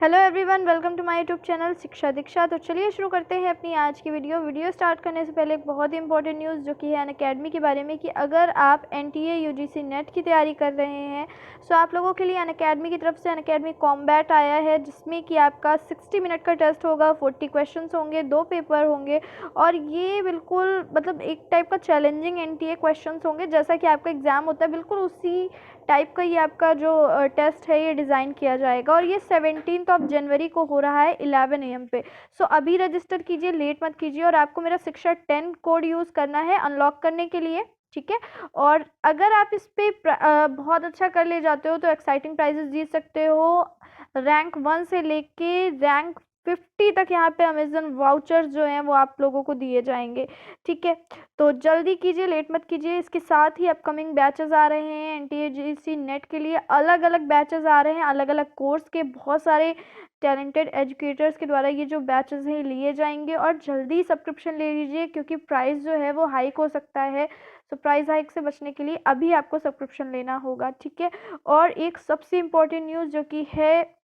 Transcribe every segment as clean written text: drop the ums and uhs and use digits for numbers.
Hello everyone, welcome to my YouTube channel Shiksha Diksha. तो चलिए शुरू करते हैं अपनी आज की वीडियो स्टार्ट करने से पहले एक बहुत ही इंपॉर्टेंट न्यूज़ जो कि है अनअकैडमी के बारे में कि अगर आप एनटीए यूजीसी नेट की तैयारी कर रहे हैं तो आप लोगों के लिए अनअकैडमी की तरफ से अनअकैडमी कॉम्बैट आया है, जिसमें कि आपका 60 मिनट का टेस्ट होगा, 40 क्वेश्चंस होंगे, 2 पेपर होंगे और ये बिल्कुल मतलब एक टाइप का चैलेंजिंग एनटीए क्वेश्चंस होंगे। जैसा कि आपका एग्ज़ाम होता है बिल्कुल उसी टाइप का ये आपका जो टेस्ट है ये डिज़ाइन किया जाएगा और ये 17 जनवरी को हो रहा है 11 AM पे। सो अभी रजिस्टर कीजिए, लेट मत कीजिए और आपको मेरा शिक्षा 10 कोड यूज़ करना है अनलॉक करने के लिए, ठीक है। और अगर आप इस पे बहुत अच्छा कर ले जाते हो तो एक्साइटिंग प्राइजेस जीत सकते हो। रैंक 1 से लेके रैंक 50 तक यहाँ पे अमेजन वाउचर्स जो हैं वो आप लोगों को दिए जाएंगे, ठीक है। तो जल्दी कीजिए, लेट मत कीजिए। इसके साथ ही अपकमिंग बैचेस आ रहे हैं एनटीए नेट के लिए, अलग अलग बैचेस आ रहे हैं, अलग अलग कोर्स के बहुत सारे टैलेंटेड एजुकेटर्स के द्वारा ये जो बैचेस हैं लिए जाएंगे। और जल्दी सब्सक्रिप्शन ले लीजिए क्योंकि प्राइस जो है वो हाइक हो सकता है। तो प्राइस हाइक से बचने के लिए अभी आपको सब्सक्रिप्शन लेना होगा, ठीक है। और एक सबसे इम्पोर्टेंट न्यूज़ जो कि है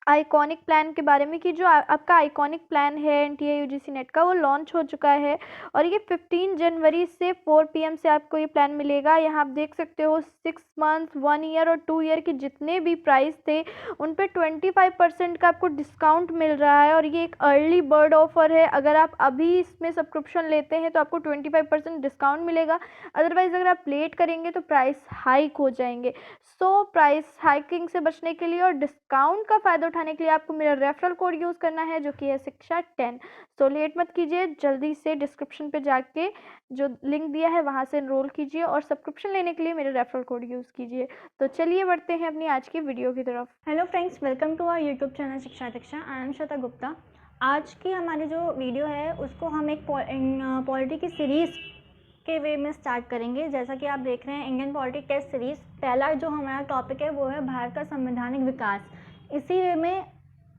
आइकॉनिक प्लान के बारे में कि जो आपका आइकॉनिक प्लान है एनटीए यूजीसी नेट का वो लॉन्च हो चुका है और ये 15 जनवरी से 4 PM से आपको ये प्लान मिलेगा। यहाँ आप देख सकते हो 6 मंथ, 1 ईयर और 2 ईयर के जितने भी प्राइस थे उन पे 25% का आपको डिस्काउंट मिल रहा है और ये एक अर्ली बर्ड ऑफर है। अगर आप अभी इसमें सब्सक्रिप्शन लेते हैं तो आपको 25% डिस्काउंट मिलेगा, अदरवाइज़ अगर आप लेट करेंगे तो प्राइस हाइक हो जाएंगे। सो प्राइस हाइकिंग से बचने के लिए और डिस्काउंट का फ़ायदा उठाने के लिए आपको मेरा रेफरल कोड यूज़ करना है जो कि है शिक्षा 10। सो लेट मत कीजिए, जल्दी से डिस्क्रिप्शन पे जाके जो लिंक दिया है वहाँ से एनरोल कीजिए और सब्सक्रिप्शन लेने के लिए मेरा रेफरल कोड यूज़ कीजिए। तो चलिए बढ़ते हैं अपनी आज की वीडियो की तरफ। Hello friends, welcome to our YouTube channel Shiksha Diksha. I am Shweta Gupta. आज की हमारी जो वीडियो है उसको हम एक पॉलिटी की सीरीज़ के वे में स्टार्ट करेंगे। जैसा कि आप देख रहे हैं इंडियन पॉलिटी टेस्ट सीरीज़, पहला जो हमारा टॉपिक है वो है भारत का संवैधानिक विकास। इसी वे में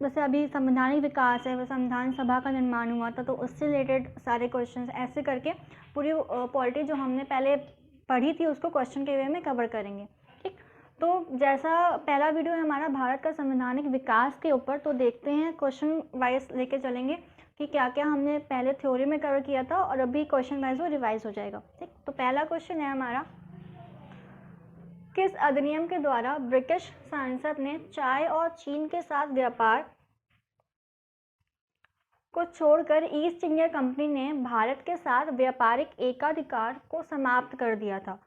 जैसे अभी संवैधानिक विकास है, वो संविधान सभा का निर्माण हुआ था तो उससे रिलेटेड सारे क्वेश्चंस ऐसे करके पूरी पॉलिटी जो हमने पहले पढ़ी थी उसको क्वेश्चन के वे में कवर करेंगे, ठीक। तो जैसा पहला वीडियो है हमारा भारत का संवैधानिक विकास के ऊपर, तो देखते हैं क्वेश्चन वाइज लेके चलेंगे कि क्या क्या हमने पहले थ्योरी में कवर किया था और अभी क्वेश्चन वाइज वो रिवाइज हो जाएगा, ठीक। तो पहला क्वेश्चन है हमारा, किस अधिनियम के द्वारा ब्रिटिश संसद ने चाय और चीन के साथ व्यापार को छोड़कर ईस्ट इंडिया कंपनी ने भारत के साथ व्यापारिक एकाधिकार को समाप्त कर दिया था।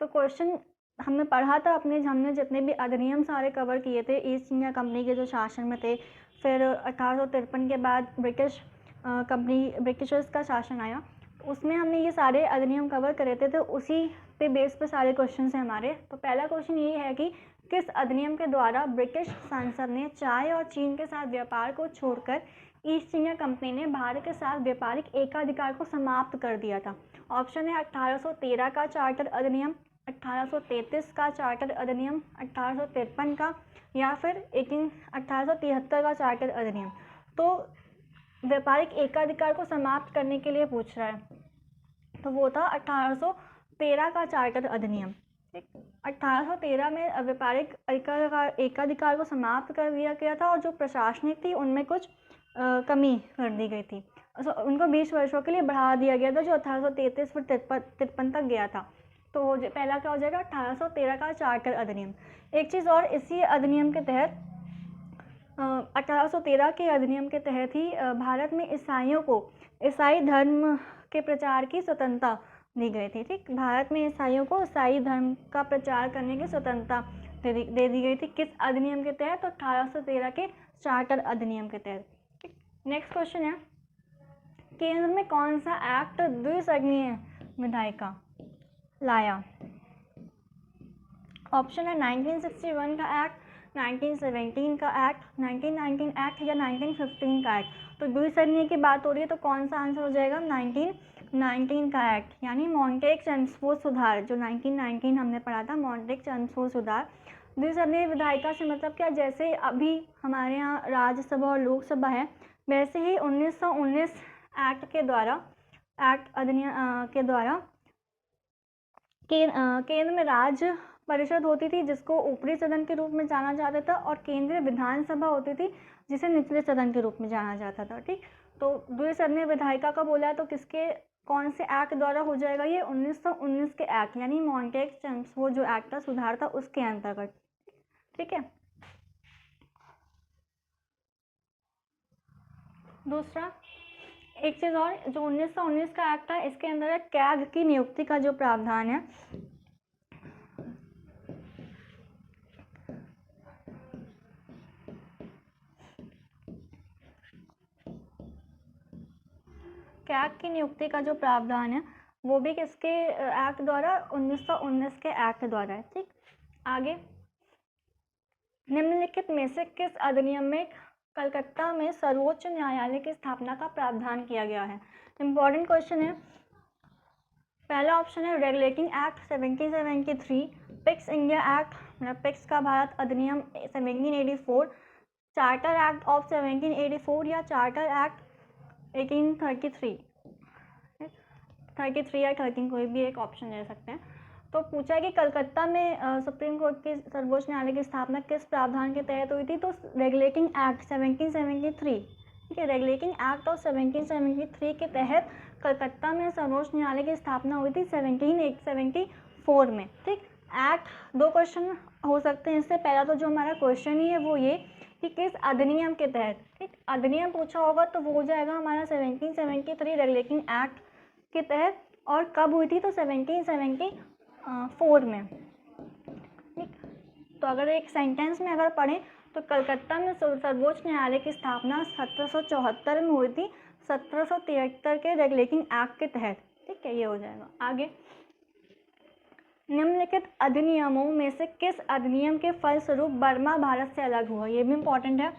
तो क्वेश्चन हमने पढ़ा था हमने जितने भी अधिनियम सारे कवर किए थे ईस्ट इंडिया कंपनी के जो शासन में थे, फिर 1853 के बाद ब्रिटिशर्स का शासन आया, उसमें हमने ये सारे अधिनियम कवर करे थे। तो उसी पे बेस पे सारे क्वेश्चन हैं हमारे। तो पहला क्वेश्चन ये है कि किस अधिनियम के द्वारा ब्रिटिश संसद ने चाय और चीन के साथ व्यापार को छोड़कर ईस्ट इंडिया कंपनी ने भारत के साथ व्यापारिक एकाधिकार को समाप्त कर दिया था। ऑप्शन है 1813 का चार्टर अधिनियम, 1833 का चार्टर अधिनियम, 1853 का, या फिर 1873 का चार्टर अधिनियम। तो व्यापारिक एकाधिकार को समाप्त करने के लिए पूछ रहा है, तो वो था 1813 का चार्टर अधिनियम। 1813 में व्यापारिक एकाधिकार को समाप्त कर दिया गया था और जो प्रशासनिक थी उनमें कुछ कमी कर दी गई थी। उनको 20 वर्षों के लिए बढ़ा दिया गया था, जो 1833 फिर 53 तक गया था। तो पहला क्या हो जाएगा, 1813 का चार्टर अधिनियम। एक चीज़ और, इसी अधिनियम के तहत 1813 के अधिनियम के तहत ही भारत में ईसाइयों को ईसाई धर्म के प्रचार की स्वतंत्रता दी गई थी, ठीक। भारत में ईसाइयों को ईसाई धर्म का प्रचार करने की स्वतंत्रता दे दी गई थी। किस अधिनियम के तहत, तो 1813 के चार्टर अधिनियम के तहत, ठीक। नेक्स्ट क्वेश्चन है, केंद्र में कौन सा एक्ट द्विसदनीय विधायिका लाया। ऑप्शन है 1961 का एक्ट, 1917 का एक्ट, 1919 एक्ट या 1915 का एक्ट। तो द्विसदनीय की बात हो रही है तो कौन सा आंसर हो जाएगा, 1919 का एक्ट, यानी मॉन्टेग चंद्रफोर्ड सुधार, जो 1919 हमने पढ़ा था, मॉन्टेग चंद्रफोर्ड सुधार। द्विसदनीय विधायिका से मतलब क्या, जैसे अभी हमारे यहाँ राज्यसभा और लोकसभा है, वैसे ही 1919 एक्ट के द्वारा केंद्र में राज्य परिषद होती थी जिसको ऊपरी सदन के रूप में जाना जाता था, और केंद्रीय विधानसभा होती थी जिसे निचले सदन के रूप में जाना जाता था। ठीक, तो द्विसदनीय विधायिका का बोला है तो किसके कौन से एक्ट द्वारा हो जाएगा ये? 1919 के एक्ट, यानी मॉन्टेग-चेम्सफोर्ड जो एक्ट था, सुधार था, उसके अंतर्गत। ठीक है। दूसरा एक चीज़ और, जो 1919 का एक्ट था, इसके अंदर कैग की नियुक्ति का जो प्रावधान है, कैग की नियुक्ति का जो प्रावधान है वो भी किसके एक्ट द्वारा? 1919 के एक्ट द्वारा है। ठीक, आगे, निम्नलिखित में से किस अधिनियम में कलकत्ता में सर्वोच्च न्यायालय की स्थापना का प्रावधान किया गया है? इंपॉर्टेंट क्वेश्चन है। पहला ऑप्शन है regulating act 1773, Pitt's India act मतलब पिक्स का भारत अधिनियम 1784, चार्टर एक्ट ऑफ 1784 या चार्टर एक्ट 1833। 33 या 13 कोई भी एक ऑप्शन ले सकते हैं। तो पूछा है कि कलकत्ता में सुप्रीम कोर्ट के सर्वोच्च न्यायालय की स्थापना किस प्रावधान के तहत हुई थी? तो रेगुलेटिंग एक्ट 1773। ठीक है, रेगुलेटिंग एक्ट ऑफ 1773 के तहत कलकत्ता में सर्वोच्च न्यायालय की स्थापना हुई थी 1774 में। ठीक, एक्ट दो क्वेश्चन हो सकते हैं इससे। पहला तो जो हमारा क्वेश्चन ही है वो ये कि किस अधिनियम के तहत। ठीक, अधिनियम पूछा होगा तो वो हो जाएगा हमारा 1773 रेगुलेटिंग एक्ट के तहत, और कब हुई थी? तो 1774 में। ठीक, तो अगर एक सेंटेंस में अगर पढ़ें तो कलकत्ता में सर्वोच्च न्यायालय की स्थापना 1774 में हुई थी, 1773 के रेगुलेटिंग एक्ट के तहत। ठीक है, ये हो जाएगा। आगे, निम्नलिखित अधिनियमों में से किस अधिनियम के फलस्वरूप बर्मा भारत से अलग हुआ? ये भी इम्पोर्टेंट है।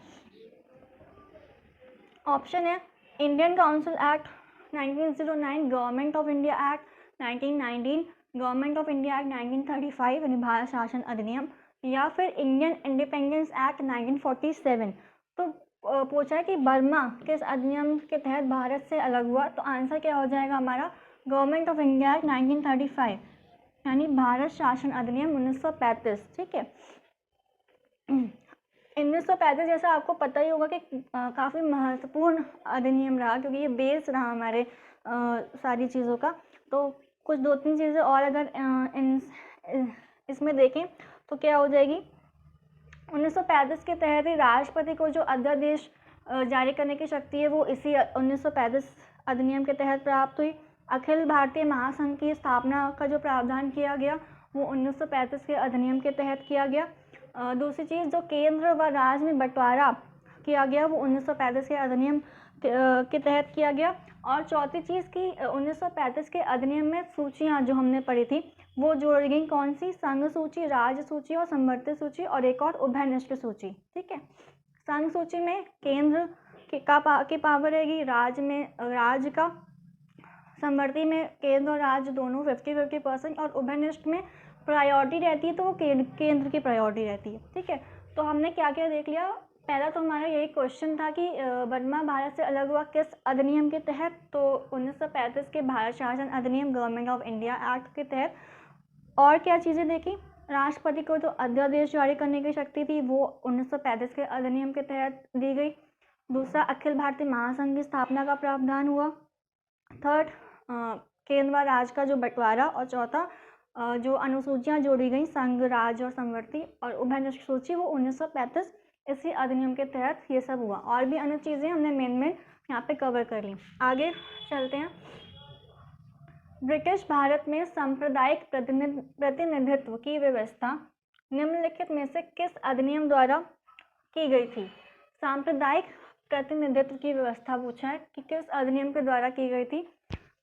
ऑप्शन है Indian council act 1909, government of India act 1919, government of India act 1935 यानी भारत शासन अधिनियम, या फिर इंडियन इंडिपेंडेंस एक्ट 1947। तो पूछा है कि बर्मा किस अधिनियम के तहत भारत से अलग हुआ? तो आंसर क्या हो जाएगा हमारा? गवर्नमेंट ऑफ इंडिया एक्ट 1935 यानी भारत शासन अधिनियम 1935। ठीक है, 1935 जैसा आपको पता ही होगा कि काफ़ी महत्वपूर्ण अधिनियम रहा, क्योंकि ये बेस रहा हमारे सारी चीज़ों का। तो कुछ दो तीन चीज़ें और अगर इसमें देखें तो क्या हो जाएगी? 1935 के तहत ही राष्ट्रपति को जो अध्यादेश जारी करने की शक्ति है वो इसी 1935 अधिनियम के तहत प्राप्त हुई। अखिल भारतीय महासंघ की स्थापना का जो प्रावधान किया गया वो 1935 के अधिनियम के तहत किया गया। दूसरी चीज़, जो केंद्र व राज्य में बंटवारा किया गया वो 1935 के अधिनियम के तहत किया गया। और चौथी चीज़ की 1935 के अधिनियम में सूचियाँ जो हमने पढ़ी थी वो जोड़ी गई। कौन सी? संघ सूची, राज्य सूची और समवर्ती सूची, और एक और उभयनिष्ठ सूची। ठीक है, संघ सूची में केंद्र की पावर रहेगी, राज्य में राज्य का, समवर्ती में केंद्र और राज्य दोनों 50-50%, और उभयनिष्ठ में प्रायोरिटी रहती है तो वो केंद्र की प्रायोरिटी रहती है। ठीक है, तो हमने क्या क्या देख लिया? पहला तो हमारा यही क्वेश्चन था कि बर्मा भारत से अलग हुआ किस अधिनियम के तहत? तो 1935 के भारत शासन अधिनियम, गवर्नमेंट ऑफ इंडिया एक्ट के तहत। और क्या चीज़ें देखी? राष्ट्रपति को जो अध्यादेश जारी करने की शक्ति थी वो 1935 के अधिनियम के तहत दी गई। दूसरा, अखिल भारतीय महासंघ की स्थापना का प्रावधान हुआ। थर्ड, केंद्र व राज्य का जो बंटवारा। और चौथा, जो अनुसूचियाँ जोड़ी गई संघ, राज्य और समवर्ती और उभयनिष्ठ सूची, वो 1935 इसी अधिनियम के तहत ये सब हुआ। और भी अन्य चीज़ें हमने मेन यहाँ पे कवर कर ली। आगे चलते हैं। ब्रिटिश भारत में सांप्रदायिक प्रतिनिधित्व की व्यवस्था निम्नलिखित में से किस अधिनियम द्वारा की गई थी? सांप्रदायिक प्रतिनिधित्व की व्यवस्था पूछा है कि किस अधिनियम के द्वारा की गई थी?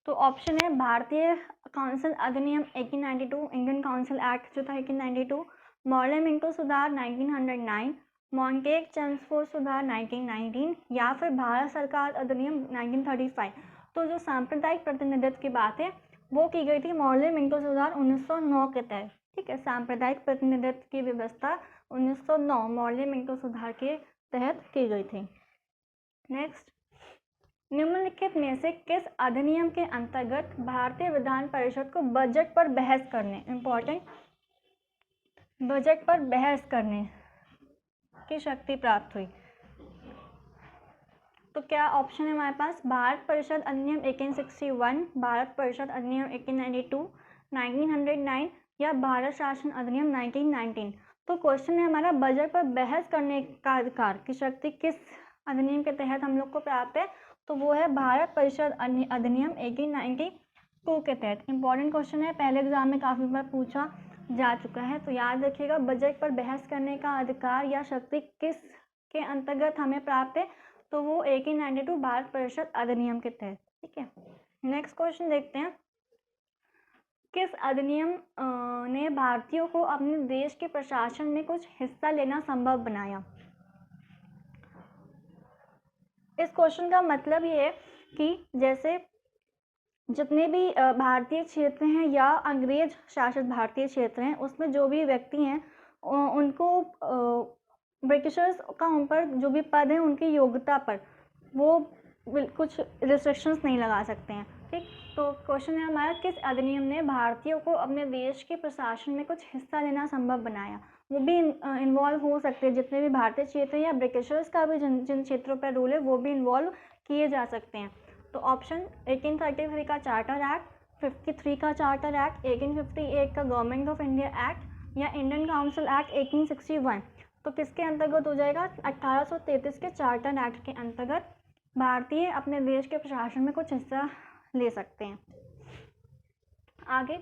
तो ऑप्शन है भारतीय काउंसिल अधिनियम 1892, इंडियन काउंसिल एक्ट जो था 1892, मॉर्ले मिंटो सुधार 1909, मॉन्टेग-चेम्सफोर्ड सुधार 1919, या फिर भारत सरकार अधिनियम 1935। तो जो सांप्रदायिक प्रतिनिधित्व की बात है वो की गई थी मॉर्ले मिंटो सुधार 1909 के तहत। ठीक है, सांप्रदायिक प्रतिनिधित्व की व्यवस्था 1909 मॉर्ले मिंटो सुधार के तहत की गई थी। नेक्स्ट, निम्नलिखित में से किस अधिनियम के अंतर्गत भारतीय विधान परिषद को बजट पर बहस करने, इम्पोर्टेंट, बजट पर बहस करने की शक्ति प्राप्त हुई? तो क्या ऑप्शन है हमारे पास? भारत परिषद अधिनियम 1861, भारत परिषद अधिनियम 1892, 1909 या भारत शासन अधिनियम 1919। तो क्वेश्चन है हमारा, बजट पर बहस करने का अधिकार की शक्ति किस अधिनियम के तहत हम लोग को प्राप्त है? तो वो है भारत परिषद अधिनियम 1892 के तहत। इंपॉर्टेंट क्वेश्चन है, पहले एग्जाम में काफ़ी बार पूछा जा चुका है, तो याद रखिएगा, बजट पर बहस करने का अधिकार या शक्ति किस के अंतर्गत हमें प्राप्त है? तो वो 1892 भारत परिषद अधिनियम के तहत। ठीक है, नेक्स्ट क्वेश्चन देखते हैं। किस अधिनियम ने भारतीयों को अपने देश के प्रशासन में कुछ हिस्सा लेना संभव बनाया? इस क्वेश्चन का मतलब ये है कि जैसे जितने भी भारतीय क्षेत्र हैं या अंग्रेज शासित भारतीय क्षेत्र हैं, उसमें जो भी व्यक्ति हैं उनको ब्रिटिशर्स का उन पर जो भी पद है उनकी योग्यता पर वो कुछ रिस्ट्रिक्शंस नहीं लगा सकते हैं। ठीक, तो क्वेश्चन है हमारा, किस अधिनियम ने भारतीयों को अपने देश के प्रशासन में कुछ हिस्सा लेना संभव बनाया? वो भी इन्वॉल्व हो सकते हैं, जितने भी भारतीय क्षेत्र हैं या ब्रिटिशर्स का भी जिन क्षेत्रों पर रूल है वो भी इन्वॉल्व किए जा सकते हैं। तो ऑप्शन 1833 का चार्टर एक्ट, 53 का चार्टर एक्ट, 1858 का गवर्नमेंट ऑफ इंडिया एक्ट या इंडियन काउंसिल एक्ट 1861। तो किसके अंतर्गत हो जाएगा? 1833 के चार्टर एक्ट के अंतर्गत भारतीय अपने देश के प्रशासन में कुछ हिस्सा ले सकते हैं। आगे,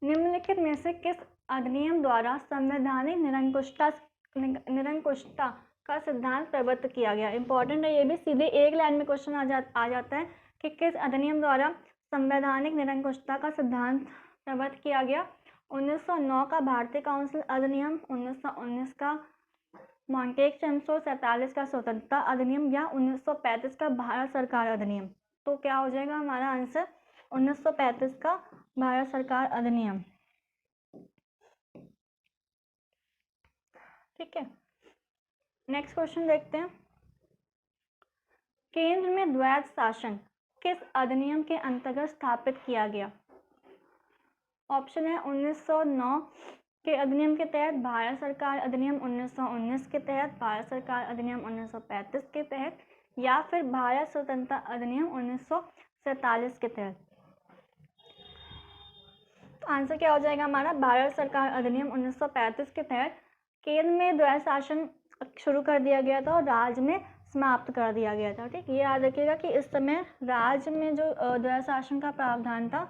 निम्नलिखित में से किस अधिनियम द्वारा संवैधानिक निरंकुशता का सिद्धांत प्रबद्ध किया गया? इंपॉर्टेंट है ये भी, सीधे एक लाइन में क्वेश्चन आ जाता है कि किस अधिनियम द्वारा संवैधानिक निरंकुशता का सिद्धांत प्रबद्ध किया गया? 1909 का भारतीय काउंसिल अधिनियम, 1919 का मॉन्टेग-चेमस्फोर्ड, 47 का स्वतंत्रता अधिनियम या 1935 का भारत सरकार अधिनियम? तो क्या हो जाएगा हमारा आंसर? 1935 का भारत सरकार अधिनियम। ठीक है, नेक्स्ट क्वेश्चन देखते हैं। केंद्र में द्वैध शासन किस अधिनियम के अंतर्गत स्थापित किया गया? ऑप्शन है 1909 के अधिनियम के तहत, भारत सरकार अधिनियम 1919 के तहत, भारत सरकार अधिनियम 1935 के तहत या फिर भारत स्वतंत्रता अधिनियम 1947 के तहत। तो आंसर क्या हो जाएगा हमारा? भारत सरकार अधिनियम 1935 के तहत केंद्र में द्वैध शासन शुरू कर दिया गया था और राज्य में समाप्त कर दिया गया था। ठीक, ये याद रखिएगा कि इस समय राज्य में जो द्वैध शासन का प्रावधान था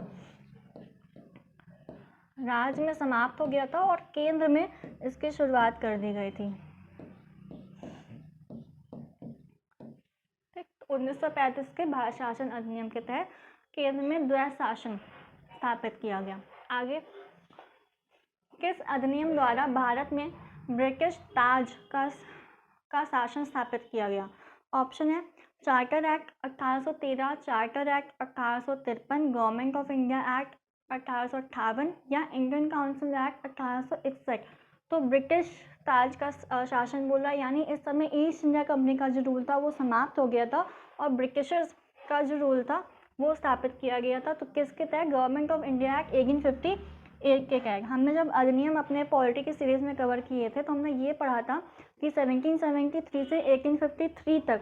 राज्य में समाप्त हो गया था और केंद्र में इसकी शुरुआत कर दी गई थी। ठीक, 1935 के भारत शासन अधिनियम के तहत केंद्र में द्वैध शासन स्थापित किया गया। आगे, किस अधिनियम द्वारा भारत में ब्रिटिश ताज का शासन स्थापित किया गया? ऑप्शन है charter act 1813, charter act 1853, government of India act 1858 या इंडियन काउंसिल एक्ट 1861। तो ब्रिटिश ताज का शासन बोला, यानी इस समय ईस्ट इंडिया कंपनी का जो रूल था वो समाप्त हो गया था और ब्रिटिशर्स का जो रूल था वो स्थापित किया गया था। तो किसके तहत? गवर्नमेंट ऑफ इंडिया एक्ट 1858 के तहत। हमने जब अधिनियम अपने पॉलिटी की सीरीज में कवर किए थे तो हमने ये पढ़ा था कि 1773 से 1853 तक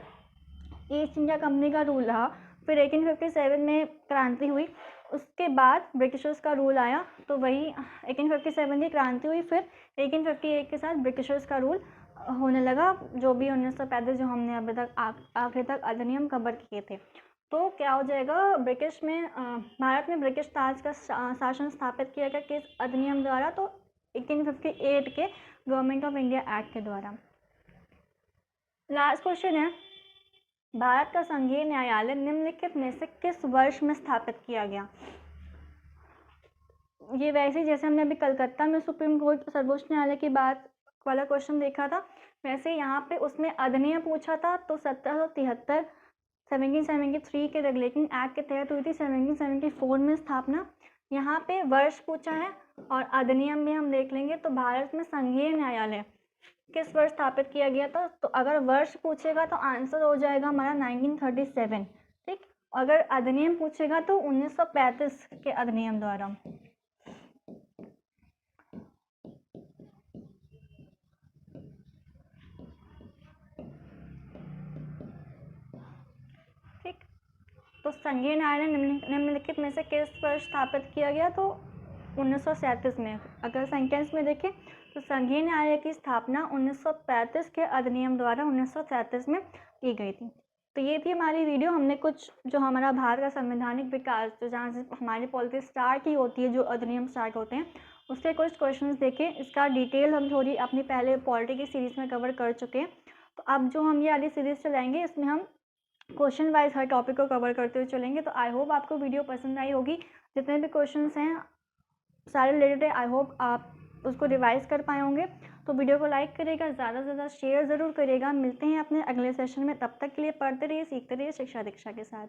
ईस्ट इंडिया कंपनी का रूल रहा, फिर 1857 में क्रांति हुई, उसके बाद ब्रिटिशर्स का रूल आया, तो वही 1857 की क्रांति हुई, फिर 1858 के साथ ब्रिटिशर्स का रूल होने लगा, जो भी 1935 जो हमने अभी तक आखिर तक अधिनियम कवर किए थे। तो क्या हो जाएगा? ब्रिटिश में भारत में ब्रिटिश ताज का शासन स्थापित किया गया किस अधिनियम द्वारा? तो 1858 के गवर्नमेंट ऑफ इंडिया एक्ट के द्वारा। लास्ट क्वेश्चन है, भारत का संघीय न्यायालय निम्नलिखित में से किस वर्ष में स्थापित किया गया? ये वैसे जैसे हमने अभी कलकत्ता में सुप्रीम कोर्ट सर्वोच्च न्यायालय की बात वाला क्वेश्चन देखा था, वैसे यहाँ पे उसमें अधिनियम पूछा था, तो 1773 1773 के रेगुलेटिंग एक्ट के तहत हुई थी, 1774 में स्थापना। यहाँ पे वर्ष पूछा है और अधिनियम भी हम देख लेंगे। तो भारत में संघीय न्यायालय किस वर्ष स्थापित किया गया था? तो अगर वर्ष पूछेगा तो आंसर हो जाएगा हमारा 1937। ठीक, अगर अधिनियम पूछेगा तो 1935 के अधिनियम द्वारा। तो संघीय न्यायालय निम्नलिखित में से किस वर्ष स्थापित किया गया? तो 1937 में। अगर सेंटेंस में देखें तो संघीय न्यायालय की स्थापना 1935 के अधिनियम द्वारा 1937 में की गई थी। तो ये थी हमारी वीडियो। हमने कुछ जो हमारा भारत का संवैधानिक विकास, जो जहाँ से हमारी पॉलिटी स्टार्ट ही होती है, जो अधिनियम स्टार्ट होते हैं, उसके कुछ क्वेश्चंस देखे। इसका डिटेल हम थोड़ी अपनी पहले पॉलिटी की सीरीज़ में कवर कर चुके हैं। तो अब जो हम ये वाली सीरीज़ चलाएंगे, इसमें हम क्वेश्चन वाइज हर टॉपिक को कवर करते हुए चलेंगे। तो आई होप आपको वीडियो पसंद आई होगी। जितने भी क्वेश्चंस हैं सारे रिलेटेड है, आई होप आप उसको रिवाइज कर पाए होंगे। तो वीडियो को लाइक करिएगा, ज़्यादा से ज़्यादा शेयर ज़रूर करिएगा। मिलते हैं अपने अगले सेशन में, तब तक के लिए पढ़ते रहिए, सीखते रहिए शिक्षा दीक्षा के साथ।